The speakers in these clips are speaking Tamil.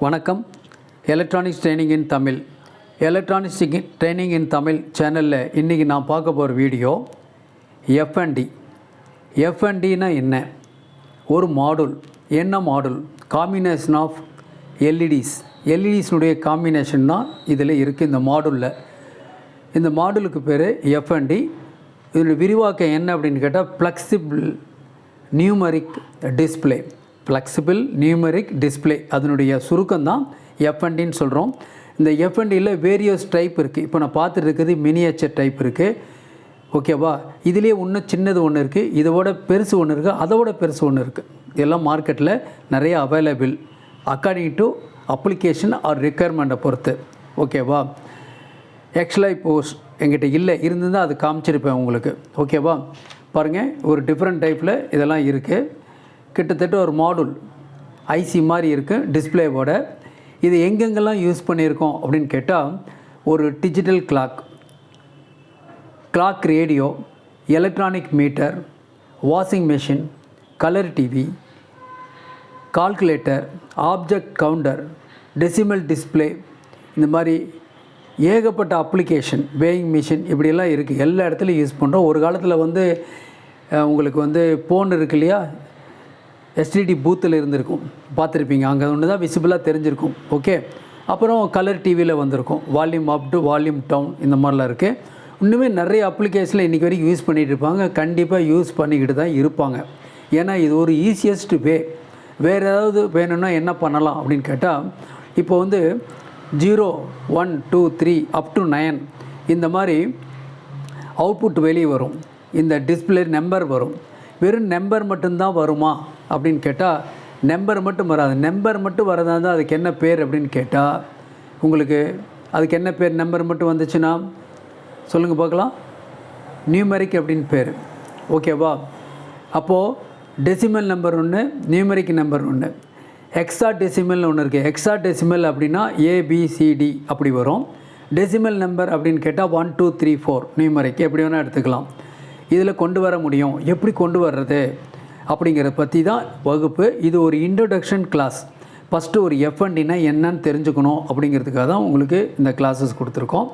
வணக்கம். எலக்ட்ரானிக்ஸ் ட்ரைனிங் இன் தமிழ் சேனலில் இன்றைக்கி நான் பார்க்க போகிற வீடியோ எஃப்என்டி. எஃப்என்டினா என்ன? ஒரு மாடுல். என்ன மாடுல்? காம்பினேஷன் ஆஃப் எல்இடிஸ்னுடைய காம்பினேஷன் தான் இதில் இருக்குது இந்த மாடுலில். இந்த மாடுலுக்கு பேர் எஃப்என்டி. இதோட விரிவாக்கம் என்ன அப்படின்னு கேட்டால் flexible numeric display. Flexible numeric display அதனுடைய சுருக்கம் தான் எஃப்என்டின்னு சொல்கிறோம். இந்த எஃப்என்டியில் வேரியஸ் டைப் இருக்குது. இப்போ நான் பார்த்துட்டு இருக்கிறது மினியேச்சர் டைப் இருக்குது. ஓகேவா? இதிலே இன்னும் சின்னது ஒன்று இருக்குது, இதோட பெருசு ஒன்று இருக்குது, அதோட பெருசு ஒன்று இருக்குது. இதெல்லாம் மார்க்கெட்டில் நிறைய available according to application or ரெக்குயர்மெண்ட்டை பொறுத்து. ஓகேவா? ஆக்சுவலாக இப்போது எங்கிட்ட இல்லை, இருந்துதான் அது காமிச்சிருப்பேன் உங்களுக்கு. ஓகேவா? பாருங்கள், ஒரு டிஃப்ரெண்ட் டைப்பில் இதெல்லாம் இருக்குது. கிட்டத்தட்ட ஒரு மாடுல் ஐசி மாதிரி இருக்குது டிஸ்பிளேவோட. இது எங்கெங்கெல்லாம் யூஸ் பண்ணியிருக்கோம் அப்படின்னு கேட்டால், ஒரு digital clock radio, electronic meter, washing machine, colour TV, calculator, object counter, decimal display, இந்த மாதிரி ஏகப்பட்ட அப்ளிகேஷன், வேயிங் மிஷின் இப்படியெல்லாம் இருக்குது. எல்லா இடத்துலையும் யூஸ் பண்ணுறோம். ஒரு காலத்தில் உங்களுக்கு ஃபோன் இருக்கு இல்லையா, எஸ்டிடி பூத்தில் இருந்திருக்கும், பார்த்துருப்பீங்க. அங்கே ஒன்று தான் விசிபிளாக தெரிஞ்சிருக்கும். ஓகே. அப்புறம் கலர் டிவியில் வந்திருக்கும், volume up to volume down, இந்த மாதிரிலாம் இருக்குது. இன்னுமே நிறைய அப்ளிகேஷனில் இன்றைக்கி வரைக்கும் யூஸ் பண்ணிகிட்டு இருப்பாங்க. கண்டிப்பாக யூஸ் பண்ணிக்கிட்டு தான் இருப்பாங்க. ஏன்னா இது ஒரு ஈஸியஸ்ட் வே. வேறு ஏதாவது வேணும்னா என்ன பண்ணலாம் அப்படின்னு கேட்டால், இப்போ 0, 1, 2, 3 அப் டு 9 இந்த மாதிரி அவுட்புட் வெளியே வரும். இந்த டிஸ்பிளே நம்பர் வரும். வெறும் நம்பர் மட்டும்தான் வருமா அப்படின்னு கேட்டால், நம்பர் மட்டும் வராது. நம்பர் மட்டும் வரதா இருந்தால் அதுக்கு என்ன பேர் அப்படின்னு கேட்டால், உங்களுக்கு அதுக்கு என்ன பேர்? நம்பர் மட்டும் வந்துச்சுன்னா சொல்லுங்கள் பார்க்கலாம். நியூமரிக் அப்படின்னு பேர். ஓகேவா? அப்போது டெசிமல் நம்பர் ஒன்று, நியூமரிக் நம்பர் ஒன்று, எக்ஸா டெசிமல்னு ஒன்று இருக்குது. எக்ஸா டெசிமல் அப்படின்னா ஏபிசிடி அப்படி வரும். டெசிமல் நம்பர் அப்படின்னு கேட்டால் 1, 2, 3, 4 நியூமரிக் எப்படி வேணால் எடுத்துக்கலாம். இதில் கொண்டு வர முடியும். எப்படி கொண்டு வர்றது அப்படிங்கிறத பற்றி தான் வகுப்பு. இது ஒரு இன்ட்ரொடக்ஷன் கிளாஸ். ஃபஸ்ட்டு ஒரு எஃப்என்டினா என்னன்னு தெரிஞ்சுக்கணும் அப்படிங்கிறதுக்காக தான் உங்களுக்கு இந்த கிளாஸஸ் கொடுத்துருக்கோம்.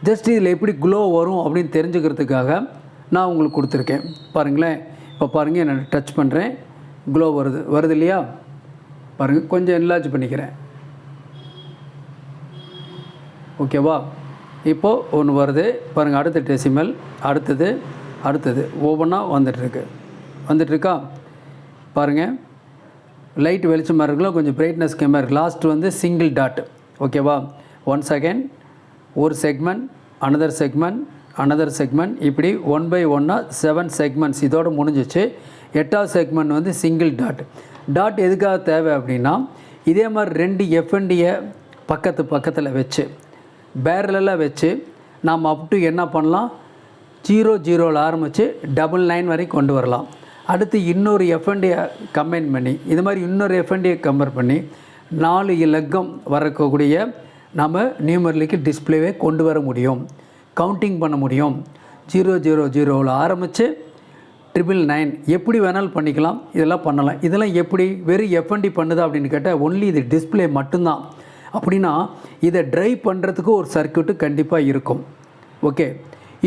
ஜஸ்ட் இதில் எப்படி க்ளோ வரும் அப்படின்னு தெரிஞ்சுக்கிறதுக்காக நான் உங்களுக்கு கொடுத்துருக்கேன். பாருங்களேன், இப்போ பாருங்கள், நான் டச் பண்ணுறேன், க்ளோ வருது இல்லையா? பாருங்கள், கொஞ்சம் என்லார்ஜ் பண்ணிக்கிறேன். ஓகேவா? இப்போது ஒன்று வருது பாருங்கள். அடுத்த டெசிமல், அடுத்தது ஒவ்வொன்றா வந்துட்டுருக்கா பாருங்கள். லைட் வெளிச்சமாக இருக்கலாம், கொஞ்சம் பிரைட்னஸ் கம்மியாக இருக்குது. Last single dot. ஓகேவா? 1 செகண்ட், ஒரு செக்மெண்ட், அனதர் செக்மெண்ட், இப்படி 1 by 1 7 செக்மெண்ட்ஸ் இதோடு முடிஞ்சிச்சு. 8வது செக்மெண்ட் சிங்கிள் டாட் எதுக்காக தேவை அப்படின்னா, இதே மாதிரி 2 எஃப்என்டியை பக்கத்தில் வச்சு பேரலாக வச்சு நாம் அப் டு என்ன பண்ணலாம், 0 ஆரம்பித்து 9 வரைக்கும் கொண்டு வரலாம். அடுத்து இன்னொரு எஃப்என்டியை கம்பைன் பண்ணி, இது மாதிரி இன்னொரு எஃப்என்டியை கம்பேர் பண்ணி 4 இலக்கம் வரக்கூடிய நம்ம நியூமரிக் டிஸ்பிளேவே கொண்டு வர முடியும். கவுண்டிங் பண்ண முடியும். 0 ஆரம்பித்து 999 எப்படி வேணாலும் பண்ணிக்கலாம். இதெல்லாம் பண்ணலாம். இதெல்லாம் எப்படி வெறும் எஃப்என்டி பண்ணுதா அப்படின்னு கேட்டால், ஒன்லி இது டிஸ்பிளே மட்டும்தான். அப்படின்னா இதை ட்ரைவ் பண்ணுறதுக்கு ஒரு சர்க்யூட்டு கண்டிப்பாக இருக்கும். ஓகே.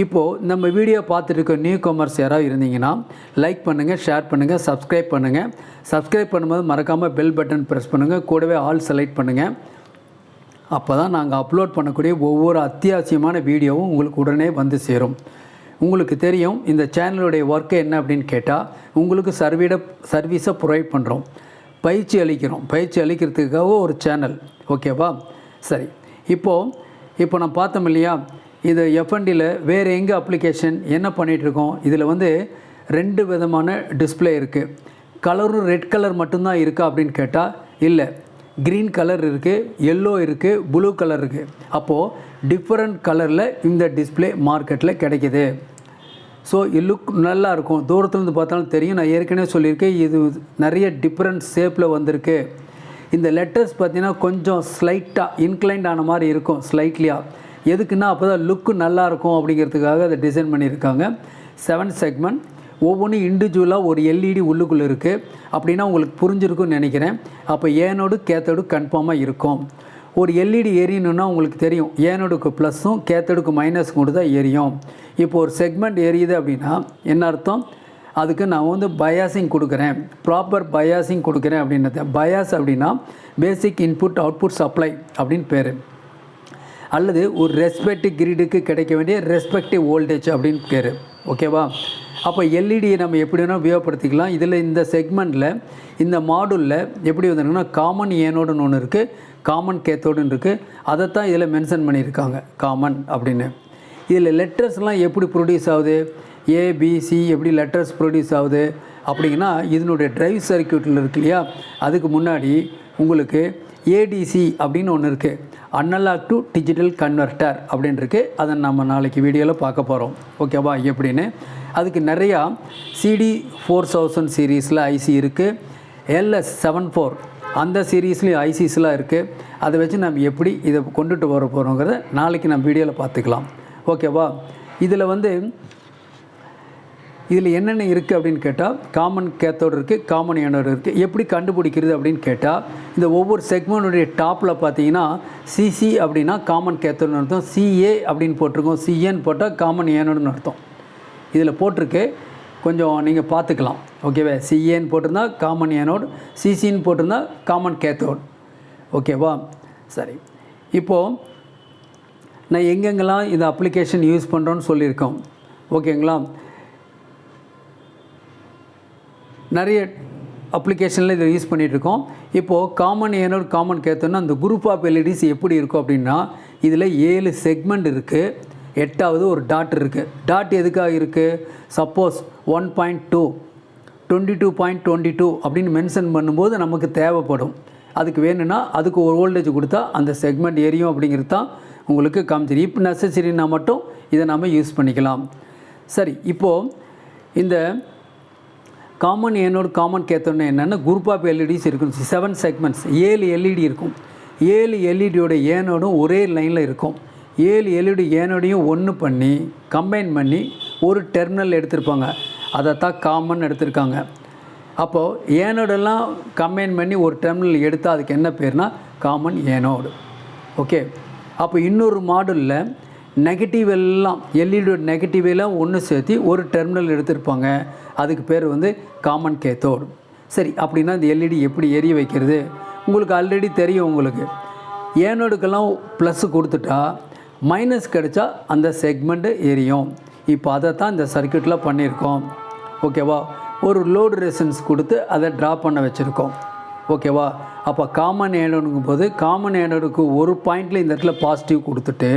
இப்போது நம்ம வீடியோ பார்த்துட்டு இருக்க நியூ கமர்ஸ் யாராவது இருந்தீங்கன்னா லைக் பண்ணுங்கள், ஷேர் பண்ணுங்கள், சப்ஸ்கிரைப் பண்ணுங்கள். சப்ஸ்கிரைப் பண்ணும்போது மறக்காமல் பெல் பட்டன் ப்ரெஸ் பண்ணுங்கள். கூடவே ஆல் செலக்ட் பண்ணுங்கள். அப்போ தான் நாங்கள் அப்லோட் பண்ணக்கூடிய ஒவ்வொரு அத்தியாவசியமான வீடியோவும் உங்களுக்கு உடனே வந்து சேரும். உங்களுக்கு தெரியும் இந்த சேனலுடைய ஒர்க்கு என்ன அப்படின்னு கேட்டால், உங்களுக்கு சர்வீஸை ப்ரொவைட் பண்ணுறோம், பயிற்சி அளிக்கிறதுக்காக ஒரு சேனல். ஓகேவா? சரி. இப்போ நான் பார்த்தோம் இல்லையா, இது எஃப்என்டியில் வேறு எங்கே அப்ளிகேஷன் என்ன பண்ணிகிட்ருக்கோம். இதில் 2 விதமான டிஸ்பிளே இருக்குது. கலரும் ரெட் கலர் மட்டும்தான் இருக்கா அப்படின்னு கேட்டால் இல்லை. க்ரீன் கலர் இருக்குது, எல்லோ இருக்குது, ப்ளூ கலர் இருக்குது. அப்போது டிஃப்ரெண்ட் கலரில் இந்த டிஸ்பிளே மார்க்கெட்டில் கிடைக்கிது. ஸோ லுக் நல்லாயிருக்கும். தூரத்துலேருந்து பார்த்தாலும் தெரியும். நான் ஏற்கனவே சொல்லியிருக்கேன், இது நிறைய டிஃப்ரெண்ட் ஷேப்பில் வந்திருக்கு. இந்த லெட்டர்ஸ் பார்த்திங்கன்னா கொஞ்சம் ஸ்லைட்டாக இன்க்ளைண்ட் ஆன மாதிரி இருக்கும், ஸ்லைட்லியாக. எதுக்குன்னா அப்போ தான் லுக்கு நல்லாயிருக்கும் அப்படிங்கிறதுக்காக அதை டிசைன் பண்ணியிருக்காங்க. 7 செக்மெண்ட், ஒவ்வொன்றும் இண்டிவிஜுவலாக ஒரு எல்இடி உள்ளுக்குள்ளே இருக்குது அப்படின்னா உங்களுக்கு புரிஞ்சிருக்குன்னு நினைக்கிறேன். அப்போ ஏனோடு கேத்தோடு கன்ஃபார்மாக இருக்கும். ஒரு எல்இடி எரியணுன்னா உங்களுக்கு தெரியும், ஏனோடுக்கு ப்ளஸ்ஸும் கேத்தோடுக்கு மைனஸும் கூட தான் எரியும். இப்போ ஒரு செக்மெண்ட் எரியுது அப்படின்னா என்ன அர்த்தம்? அதுக்கு நான் வந்து பயாசிங் கொடுக்குறேன், ப்ராப்பர் பயாசிங் கொடுக்குறேன் அப்படின்றது. பயாஸ் அப்படின்னா பேசிக் இன்புட் அவுட்புட் சப்ளை அப்படின்னு பேர். அல்லது ஒரு ரெஸ்பெக்டிவ் கிரிடுக்கு கிடைக்க வேண்டிய ரெஸ்பெக்டிவ் வோல்டேஜ் அப்படின்னு பேர். ஓகேவா? அப்போ எல்இடியை நம்ம எப்படி வேணால் உபயோகப்படுத்திக்கலாம். இதில் இந்த செக்மெண்ட்டில் இந்த மாடுலில் எப்படி வந்துருக்குன்னா காமன் ஏனோடுன்னு ஒன்று இருக்குது, காமன் கேத்தோடுன்னு இருக்குது. அதைத்தான் இதில் மென்ஷன் பண்ணியிருக்காங்க காமன் அப்படின்னு. இதில் லெட்டர்ஸ்லாம் எப்படி ப்ரொடியூஸ் ஆகுது, ஏபிசி எப்படி லெட்டர்ஸ் ப்ரொடியூஸ் ஆகுது அப்படிங்கன்னா இதனுடைய ட்ரைவ் சர்க்யூட்டில் இருக்கு இல்லையா, அதுக்கு முன்னாடி உங்களுக்கு ஏடிசி அப்படின்னு ஒன்று இருக்குது, அனலாக் டு டிஜிட்டல் கன்வெர்ட்டர் அப்படின்னு இருக்குது. அதை நம்ம நாளைக்கு வீடியோவில் பார்க்க போகிறோம். ஓகேவா? எப்படின்னு அதுக்கு நிறையா CD4000 சீரீஸில் ஐசி இருக்குது, LS74 அந்த சீரீஸ்லேயும் ஐசிஸ்லாம் இருக்குது. அதை வச்சு நம்ம எப்படி இதை கொண்டுட்டு வர போகிறோங்கிறத நாளைக்கு நம்ம வீடியோவில் பார்த்துக்கலாம். ஓகேவா? இதில் வந்து இதில் என்னென்ன இருக்குது அப்படின்னு கேட்டால் காமன் கேத்தோடு இருக்குது, காமன் ஏனோடு இருக்குது. எப்படி கண்டுபிடிக்கிறது அப்படின்னு கேட்டால் இந்த ஒவ்வொரு செக்மெண்ட்டுடைய டாப்பில் பார்த்தீங்கன்னா சிசி அப்படின்னா காமன் கேத்தோடுன்னு அர்த்தம், சிஏ அப்படின்னு போட்டிருக்கோம், சிஏன்னு போட்டால் காமன் ஏனோடுன்னு அர்த்தம். இதில் போட்டிருக்கு, கொஞ்சம் நீங்கள் பார்த்துக்கலாம். ஓகேவா? சிஏன்னு போட்டிருந்தா காமன் ஏனோடு, சிசின்னு போட்டிருந்தா காமன் கேத்தோடு. ஓகேவா? சரி, இப்போது நான் எங்கெங்கெல்லாம் இந்த அப்ளிகேஷன் யூஸ் பண்ணுறோன்னு சொல்லியிருக்கோம். ஓகேங்களா? நிறைய அப்ளிகேஷனில் இதை யூஸ் பண்ணிகிட்ருக்கோம். இப்போது காமன் ஏனோடு காமன் கேத்தோன்னா அந்த குரூப் ஆஃப் எல்இடிஸ் எப்படி இருக்கும் அப்படின்னா இதில் 7 செக்மெண்ட் இருக்குது, 8வது ஒரு டாட் இருக்குது. டாட் எதுக்காக இருக்குது? சப்போஸ் 1.2 22.22 அப்படின்னு மென்ஷன் பண்ணும்போது நமக்கு தேவைப்படும். அதுக்கு வேணும்னா அதுக்கு ஒரு வோல்டேஜ் கொடுத்தா அந்த செக்மெண்ட் எரியும் அப்படிங்கிறது தான் உங்களுக்கு காமிச்சிரு. இப்போ நெசசரினா மட்டும் இதை நம்ம யூஸ் பண்ணிக்கலாம். சரி, இப்போது இந்த காமன் ஏனோடு காமன் கேத்தோன்னு என்னென்னா குரூப் ஆஃப் எல்இடிஸ் இருக்கும். 7 செக்மெண்ட்ஸ், 7 எல்இடி இருக்கும். 7 எல்இடியோட ஏனோடும் ஒரே லைனில் இருக்கும். 7 எல்இடி ஏனோடையும் ஒன்று பண்ணி கம்பைன் பண்ணி ஒரு டெர்மினல் எடுத்திருப்பாங்க, அதைத்தான் காமன் எடுத்திருக்காங்க. அப்போது ஏனோடெல்லாம் கம்பைன் பண்ணி ஒரு டெர்மினல் எடுத்தால் அதுக்கு என்ன பேர்னா காமன் ஏனோடு. ஓகே, அப்போ இன்னொரு மாடலில் நெகட்டிவ் எல்லாம் எல்இடியோட நெகட்டிவ் எல்லாம் ஒன்று சேர்த்து ஒரு டெர்மினல் எடுத்திருப்பாங்க, அதுக்கு பேர் வந்து காமன் கேத்தோடு. சரி, அப்படின்னா இந்த எல்இடி எப்படி எரிய வைக்கிறது உங்களுக்கு ஆல்ரெடி தெரியும். உங்களுக்கு ஏனோடுக்கெல்லாம் ப்ளஸ் கொடுத்துட்டா மைனஸ் கிடைச்சா அந்த செக்மெண்ட்டு எரியும். இப்போ அதை தான் இந்த சர்க்யூட்டில் பண்ணியிருக்கோம். ஓகேவா? ஒரு லோடு ரெசிஸ்டன்ஸ் கொடுத்து அதை ட்ரா பண்ண வச்சுருக்கோம். ஓகேவா? அப்போ காமன் ஏனோடுங்கும் போது காமன் ஏனோடுக்கு ஒரு பாயிண்டில் இந்த இடத்துல பாசிட்டிவ் கொடுத்துட்டு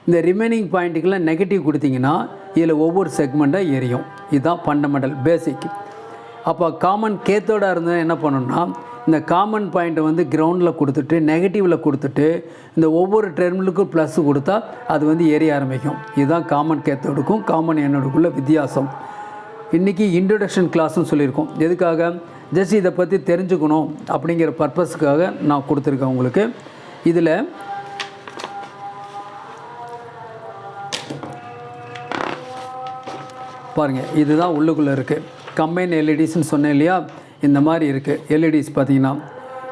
இந்த ரிமைனிங் பாயிண்ட்டுக்கெல்லாம் நெகட்டிவ் கொடுத்தீங்கன்னா இதில் ஒவ்வொரு செக்மெண்ட்டாக எரியும். இதுதான் ஃபண்டமெண்டல் பேசிக். அப்போ காமன் கேத்தோடாக இருந்தால் என்ன பண்ணணும்னா இந்த காமன் பாயிண்ட்டை வந்து கிரவுண்டில் கொடுத்துட்டு நெகட்டிவில் கொடுத்துட்டு இந்த ஒவ்வொரு டெர்மினலுக்கும் ப்ளஸ் கொடுத்தா அது வந்து எரிய ஆரம்பிக்கும். இதுதான் காமன் கேத்தோடுக்கும் காமன் ஏனோடுக்குள்ள வித்தியாசம். இன்றைக்கி இன்ட்ரொடக்ஷன் கிளாஸ்னு சொல்லியிருக்கோம். எதுக்காக? ஜஸ்ட் இதை பற்றி தெரிஞ்சுக்கணும் அப்படிங்கிற பர்பஸுக்காக நான் கொடுத்துருக்கேன் உங்களுக்கு. இதில் பாருங்கள், இதுதான் உள்ளுக்குள்ளே இருக்குது. கம்பைன் எல்இடிஸ்ன்னு சொன்னேன் இல்லையா, இந்த மாதிரி இருக்குது எல்இடிஸ். பார்த்திங்கன்னா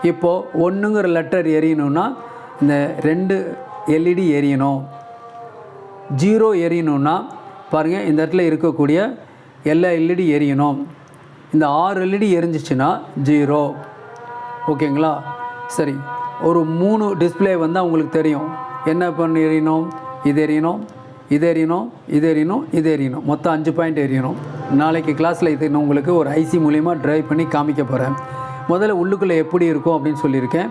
இப்போது 1ங்கிற லெட்டர் எரியணும்னா இந்த 2 எல்இடி எரியணும். 0 எரியணும்னா பாருங்கள் இந்த இடத்துல இருக்கக்கூடிய எல்லா எல்இடி எரியணும். இந்த 6 எல்இடி எரிஞ்சிச்சுன்னா 0. ஓகேங்களா? சரி, ஒரு 3 டிஸ்பிளே வந்தால் உங்களுக்கு தெரியும் என்ன பண்ணி எரியணும். இது எரியணும், இது எரியணும், இது எரியணும், இது எரியணும். மொத்தம் 5 பாயிண்ட் எரியணும். நாளைக்கு கிளாஸில் இது உங்களுக்கு ஒரு ஐசி மூலிமா ட்ரைவ் பண்ணி காமிக்க போகிறேன். முதல்ல உள்ளுக்குள்ளே எப்படி இருக்கும் அப்படின்னு சொல்லியிருக்கேன்.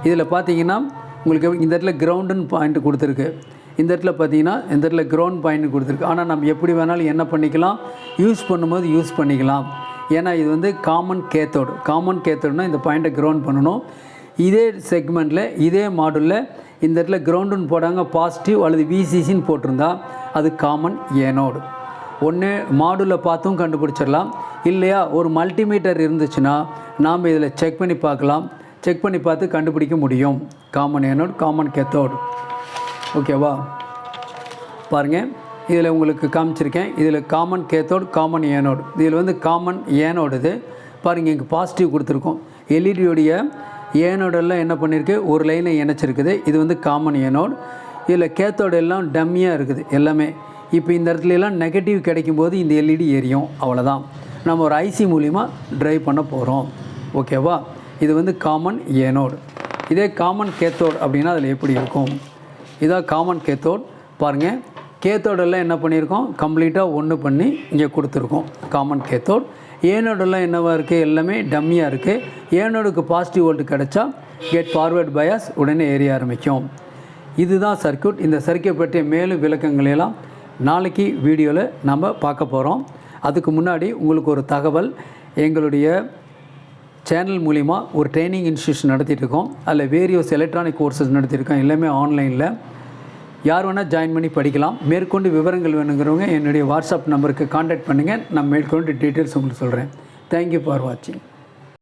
இதில் பார்த்தீங்கன்னா உங்களுக்கு இந்த இடத்துல கிரவுண்டுன்னு பாயிண்ட் கொடுத்துருக்கு, இந்த இடத்துல பார்த்தீங்கன்னா இந்த இடத்துல கிரவுண்ட் பாயிண்ட் கொடுத்துருக்கு. ஆனால் நம்ம எப்படி வேணாலும் என்ன பண்ணிக்கலாம், யூஸ் பண்ணும்போது யூஸ் பண்ணிக்கலாம். ஏன்னா இது வந்து காமன் கேத்தோடு. காமன் கேத்தோடுனா இந்த பாயிண்ட்டை கிரவுண்ட் பண்ணணும். இதே செக்மெண்ட்டில் இதே மாடலில் இந்த இடத்துல கிரவுண்டுன்னு போடாங்க பாசிட்டிவ் அல்லது விசிசின்னு போட்டிருந்தா அது காமன் ஏனோடு. ஒன்று மாடுலில் பார்த்தும் கண்டுபிடிச்சிடலாம், இல்லையா ஒரு மல்டிமீட்டர் இருந்துச்சுன்னா நாம் இதில் செக் பண்ணி பார்க்கலாம். செக் பண்ணி பார்த்து கண்டுபிடிக்க முடியும் காமன் ஏனோடு காமன் கேத்தோடு. ஓகேவா? பாருங்கள், இதில் உங்களுக்கு காமிச்சிருக்கேன். இதில் காமன் கேத்தோடு காமன் ஏனோடு. இதில் வந்து காமன் ஏனோடு இது பாருங்கள், இங்கே பாசிட்டிவ் கொடுத்துருக்கோம். எல்இடியோடைய ஏனோடெல்லாம் என்ன பண்ணியிருக்கு, ஒரு லைனை இணைச்சிருக்குது. இது வந்து காமன் ஏனோடு. இதில் கேத்தோடு எல்லாம் டம்மியாக இருக்குது எல்லாமே. இப்போ இந்த இடத்துலலாம் நெகட்டிவ் கிடைக்கும்போது இந்த எல்இடி எரியும். அவ்வளோதான். நம்ம ஒரு ஐசி மூலிமா ட்ரைவ் பண்ண போகிறோம். ஓகேவா? இது வந்து காமன் ஏனோடு. இதே காமன் கேத்தோடு அப்படின்னா அதில் எப்படி இருக்கும்? இதான் காமன் கேத்தோடு. பாருங்கள், கேத்தோடெல்லாம் என்ன பண்ணியிருக்கோம், கம்ப்ளீட்டாக ஒன்று பண்ணி இங்கே கொடுத்துருக்கோம். Common cathode. ஏனோடெல்லாம் என்னவாக இருக்குது, எல்லாமே டம்மியாக இருக்குது. ஏனோடுக்கு பாசிட்டிவ் வோல்ட் கிடச்சா கெட் ஃபார்வேர்ட் பயாஸ் உடனே ஏறிய ஆரம்பிக்கும். இதுதான் சர்க்யூட். இந்த சர்க்யூட் பற்றிய மேலும் விளக்கங்களெல்லாம் நாளைக்கு வீடியோவில் நம்ம பார்க்க போகிறோம். அதுக்கு முன்னாடி உங்களுக்கு ஒரு தகவல், எங்களுடைய சேனல் மூலிமா ஒரு ட்ரைனிங் இன்ஸ்டியூஷன் நடத்திட்டு இருக்கோம். அதில் வேரியஸ் எலக்ட்ரானிக் கோர்சஸ் நடத்தியிருக்கோம். எல்லாமே ஆன்லைனில். யார் வேணால் ஜாயின் பண்ணி படிக்கலாம். மேற்கொண்டு விவரங்கள் வேணுங்கிறவங்க என்னுடைய வாட்ஸ்அப் நம்பருக்கு கான்டாக்ட் பண்ணுங்கள். நான் மேற்கொண்டு டீட்டெயில்ஸ் உங்களுக்கு சொல்கிறேன். தேங்க்யூ ஃபார் வாட்சிங்.